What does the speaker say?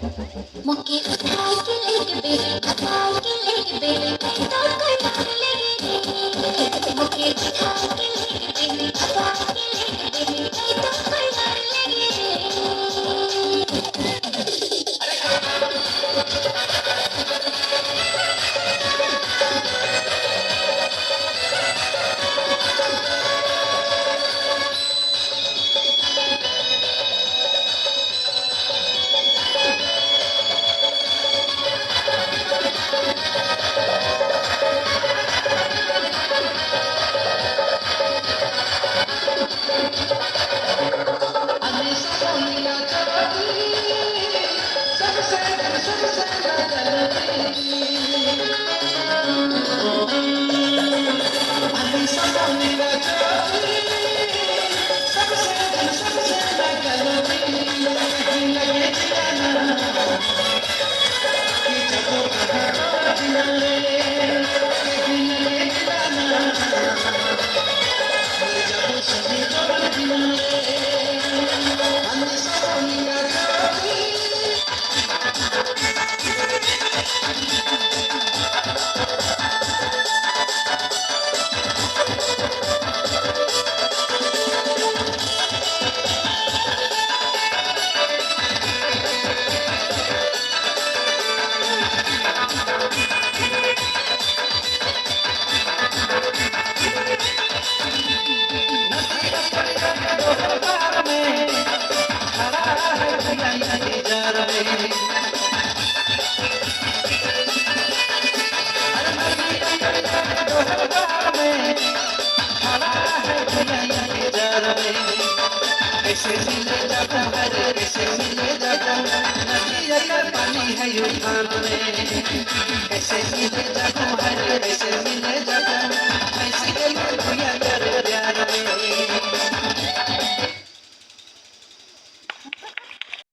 मुके उठा के लेके बेबी उठा के लेके बेबी तो कर लगे रे मुके उठा के लेके बेबी उठा के लेके बेबी तो कर लगे कैसे मिले जाता है कैसे मिले जाता नदिया का पानी है उफान में कैसे मिले जाता है कैसे मिले